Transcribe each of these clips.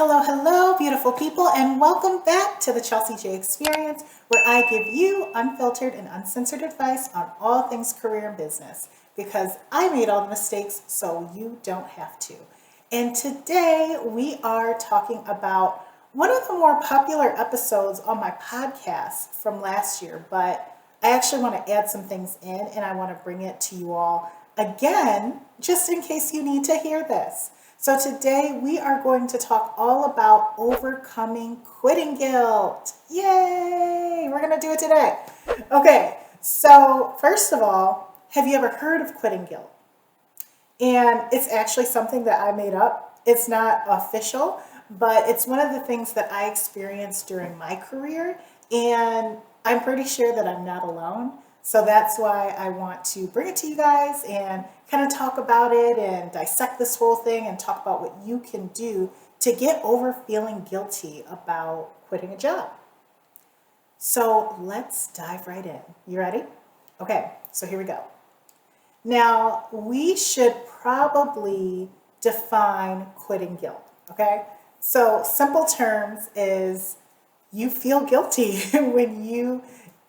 Hello, hello, beautiful people, and welcome back to the Chelsea J Experience, where I give you unfiltered and uncensored advice on all things career and business, because I made all the mistakes so you don't have to. And today we are talking about one of the more popular episodes on my podcast from last year, but I actually want to add some things in and I want to bring it to you all again, just in case you need to hear this. So today we are going to talk all about overcoming quitting guilt. Yay! We're going to do it today. Okay, so first of all, have you ever heard of quitting guilt? And it's actually something that I made up. It's not official, but it's one of the things that I experienced during my career. And I'm pretty sure that I'm not alone. So that's why I want to bring it to you guys and kind of talk about it and dissect this whole thing and talk about what you can do to get over feeling guilty about quitting a job. So let's dive right in. You ready? Okay, so here we go. Now, we should probably define quitting guilt, okay? So simple terms is you feel guilty when you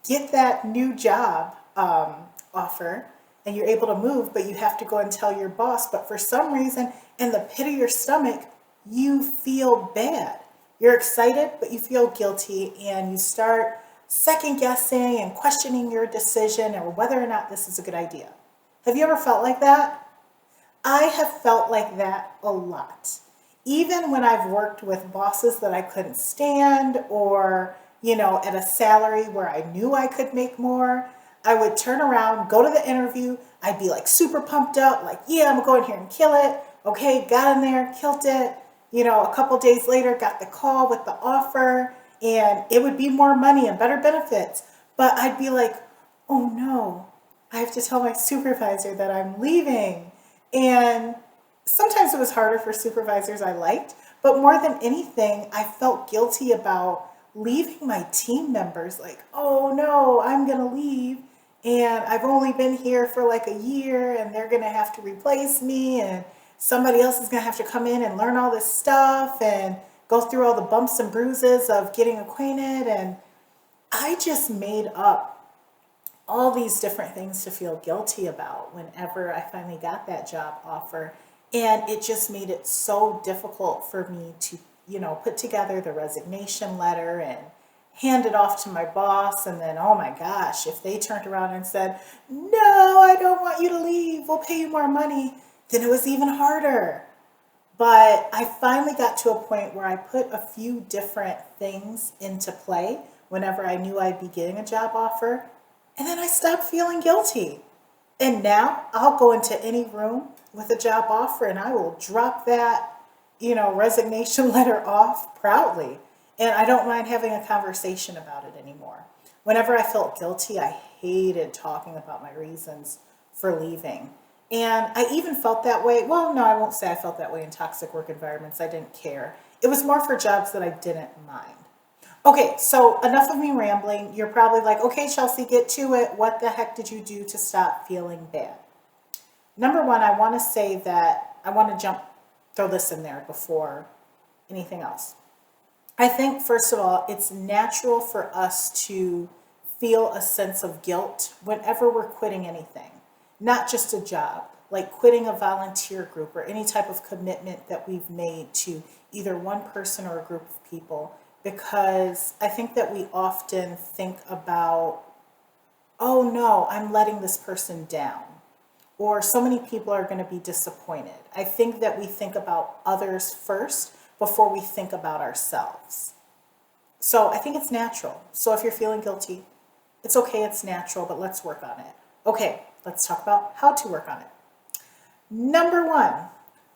get that new job offer and you're able to move, but you have to go and tell your boss. But for some reason, in the pit of your stomach, you feel bad. You're excited, but you feel guilty, and you start second guessing and questioning your decision or whether or not this is a good idea. Have you ever felt like that? I have felt like that a lot. Even when I've worked with bosses that I couldn't stand, or at a salary where I knew I could make more, I would turn around, go to the interview. I'd be like super pumped up, like, yeah, I'm gonna go in here and kill it. Okay, got in there, killed it. A couple days later, got the call with the offer, and it would be more money and better benefits. But I'd be like, oh no, I have to tell my supervisor that I'm leaving. And sometimes it was harder for supervisors I liked, but more than anything, I felt guilty about leaving my team members. Like, oh no, I'm gonna leave and I've only been here for like a year and they're gonna have to replace me, and somebody else is gonna have to come in and learn all this stuff and go through all the bumps and bruises of getting acquainted. And I just made up all these different things to feel guilty about whenever I finally got that job offer. And it just made it so difficult for me to put together the resignation letter and hand it off to my boss. And then, oh my gosh, if they turned around and said, no, I don't want you to leave, we'll pay you more money, then it was even harder. But I finally got to a point where I put a few different things into play whenever I knew I'd be getting a job offer. And then I stopped feeling guilty. And now I'll go into any room with a job offer and I will drop that resignation letter off proudly. And I don't mind having a conversation about it anymore. Whenever I felt guilty, I hated talking about my reasons for leaving. And I even felt that way. Well, no, I won't say I felt that way in toxic work environments. I didn't care. It was more for jobs that I didn't mind. Okay, so enough of me rambling. You're probably like, okay, Chelsea, get to it. What the heck did you do to stop feeling bad? Number one, I want to say that I want to throw this in there before anything else. I think, first of all, it's natural for us to feel a sense of guilt whenever we're quitting anything, not just a job, like quitting a volunteer group or any type of commitment that we've made to either one person or a group of people, because I think that we often think about, oh no, I'm letting this person down, or so many people are going to be disappointed. I think that we think about others first before we think about ourselves. So I think it's natural. So if you're feeling guilty, it's okay, it's natural, but let's work on it. Okay, let's talk about how to work on it. Number one,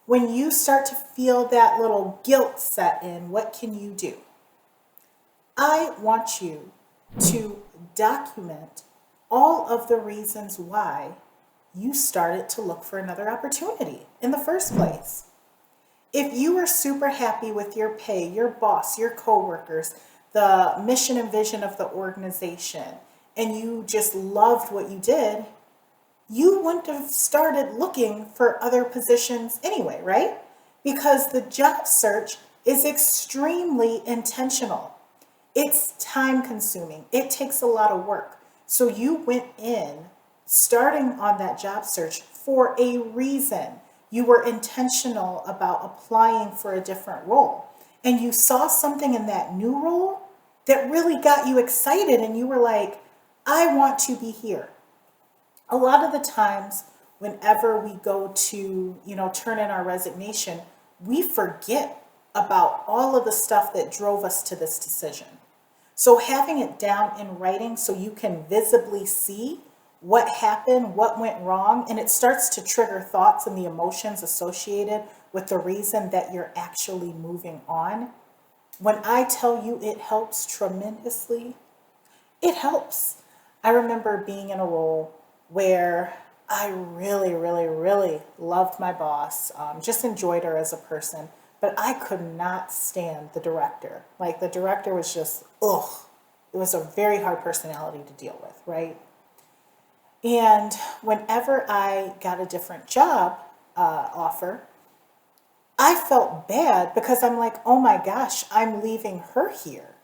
when you start to feel that little guilt set in, what can you do? I want you to document all of the reasons why you started to look for another opportunity in the first place. If you were super happy with your pay, your boss, your coworkers, the mission and vision of the organization, and you just loved what you did, you wouldn't have started looking for other positions anyway, right? Because the job search is extremely intentional. It's time consuming. It takes a lot of work. So you went in starting on that job search for a reason. You were intentional about applying for a different role. And you saw something in that new role that really got you excited, and you were like, I want to be here. A lot of the times, whenever we go to, turn in our resignation, we forget about all of the stuff that drove us to this decision. So having it down in writing so you can visibly see what happened, what went wrong, and it starts to trigger thoughts and the emotions associated with the reason that you're actually moving on. When I tell you it helps tremendously, it helps. I remember being in a role where I really, really, really loved my boss, just enjoyed her as a person, but I could not stand the director. Like, the director was just, ugh. It was a very hard personality to deal with, right? And whenever I got a different job offer, I felt bad because I'm like, oh my gosh, I'm leaving her here.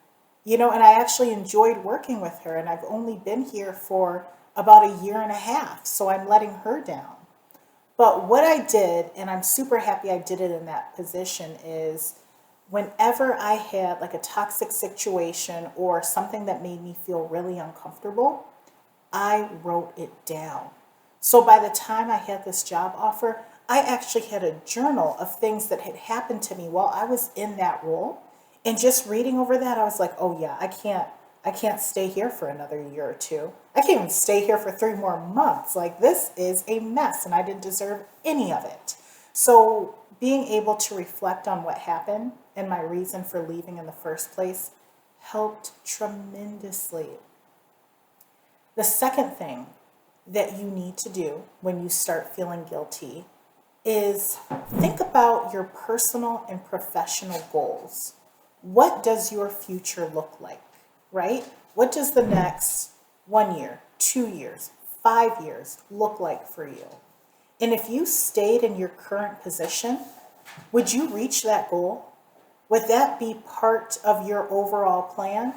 And I actually enjoyed working with her, and I've only been here for about a year and a half, so I'm letting her down. But what I did, and I'm super happy I did it in that position, is whenever I had like a toxic situation or something that made me feel really uncomfortable, I wrote it down. So by the time I had this job offer, I actually had a journal of things that had happened to me while I was in that role. And just reading over that, I was like, oh yeah, I can't stay here for another year or two. I can't even stay here for 3 more months. Like, this is a mess and I didn't deserve any of it. So being able to reflect on what happened and my reason for leaving in the first place helped tremendously. The second thing that you need to do when you start feeling guilty is think about your personal and professional goals. What does your future look like, right? What does the next 1 year, 2 years, 5 years look like for you? And if you stayed in your current position, would you reach that goal? Would that be part of your overall plan?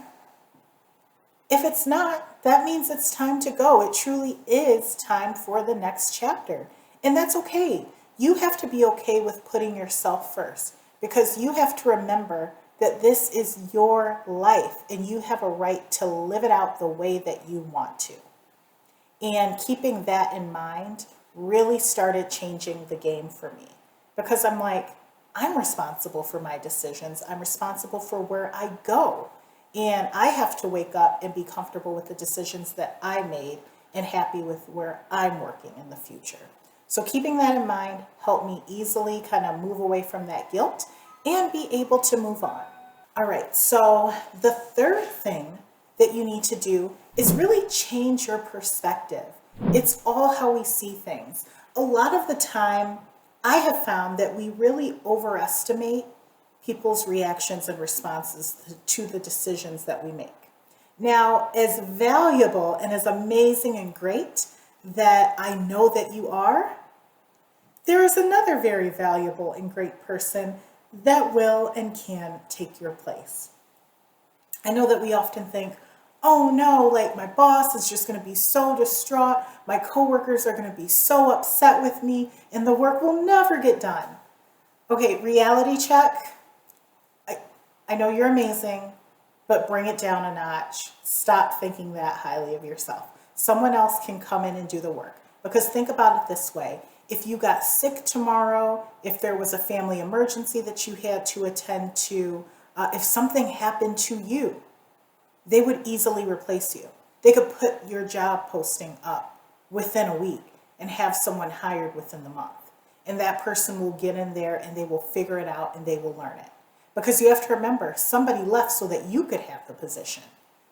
If it's not, that means it's time to go. It truly is time for the next chapter. And that's okay. You have to be okay with putting yourself first, because you have to remember that this is your life and you have a right to live it out the way that you want to. And keeping that in mind really started changing the game for me, because I'm like, I'm responsible for my decisions. I'm responsible for where I go. And I have to wake up and be comfortable with the decisions that I made and happy with where I'm working in the future. So keeping that in mind helped me easily kind of move away from that guilt and be able to move on. All right, so the third thing that you need to do is really change your perspective. It's all how we see things. A lot of the time, I have found that we really overestimate people's reactions and responses to the decisions that we make. Now, as valuable and as amazing and great that I know that you are, there is another very valuable and great person that will and can take your place. I know that we often think, oh no, like my boss is just going to be so distraught, my coworkers are going to be so upset with me, and the work will never get done. Okay, reality check. I know you're amazing, but bring it down a notch. Stop thinking that highly of yourself. Someone else can come in and do the work. Because think about it this way. If you got sick tomorrow, if there was a family emergency that you had to attend to, if something happened to you, they would easily replace you. They could put your job posting up within a week and have someone hired within the month. And that person will get in there and they will figure it out and they will learn it. Because you have to remember, somebody left so that you could have the position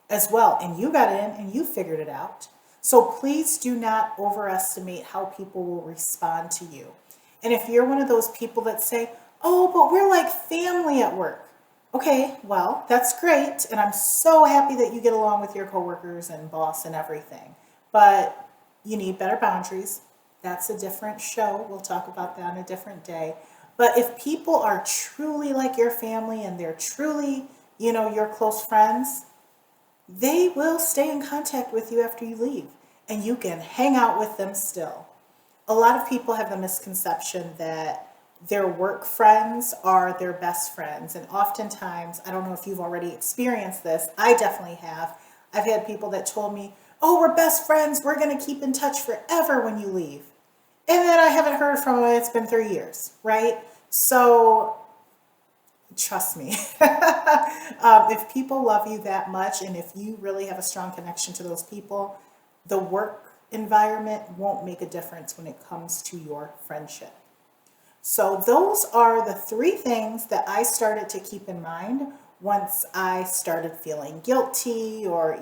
as well. And you got in and you figured it out. So please do not overestimate how people will respond to you. And if you're one of those people that say, oh, but we're like family at work. Okay, well, that's great. And I'm so happy that you get along with your coworkers and boss and everything. But you need better boundaries. That's a different show. We'll talk about that on a different day. But if people are truly like your family and they're truly, your close friends, they will stay in contact with you after you leave and you can hang out with them still. A lot of people have the misconception that their work friends are their best friends. And oftentimes, I don't know if you've already experienced this, I definitely have. I've had people that told me, oh, we're best friends, we're going to keep in touch forever when you leave. And then I haven't heard from them, it's been 3 years, right? So trust me, if people love you that much and if you really have a strong connection to those people, the work environment won't make a difference when it comes to your friendship. So those are the 3 things that I started to keep in mind once I started feeling guilty or,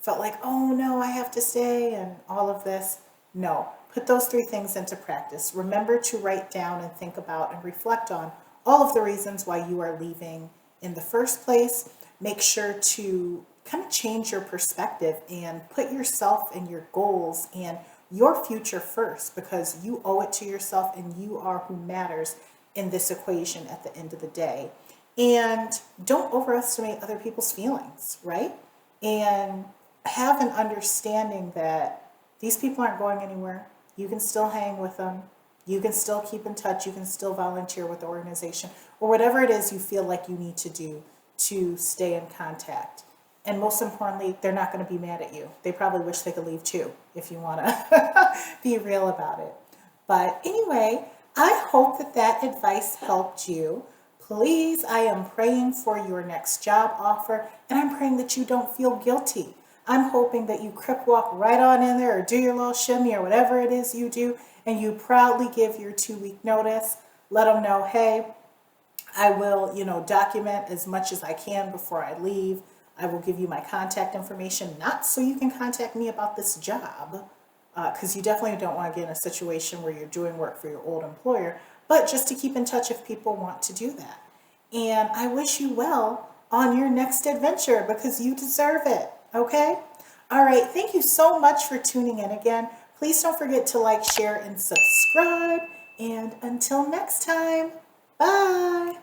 felt like, oh no, I have to stay and all of this. No, put those 3 things into practice. Remember to write down and think about and reflect on all of the reasons why you are leaving in the first place. Make sure to kind of change your perspective and put yourself and your goals and your future first, because you owe it to yourself and you are who matters in this equation at the end of the day. And don't overestimate other people's feelings, right? And have an understanding that these people aren't going anywhere. You can still hang with them. You can still keep in touch. You can still volunteer with the organization or whatever it is you feel like you need to do to stay in contact. And most importantly, they're not going to be mad at you. They probably wish they could leave too, if you want to be real about it. But anyway, I hope that that advice helped you. Please, I am praying for your next job offer, and I'm praying that you don't feel guilty. I'm hoping that you crip walk right on in there or do your little shimmy or whatever it is you do, and you proudly give your 2-week notice. Let them know, hey, I will, document as much as I can before I leave. I will give you my contact information, not so you can contact me about this job, because you definitely don't want to get in a situation where you're doing work for your old employer, but just to keep in touch if people want to do that. And I wish you well on your next adventure because you deserve it, okay? All right, thank you so much for tuning in again. Please don't forget to like, share, and subscribe. And until next time, bye.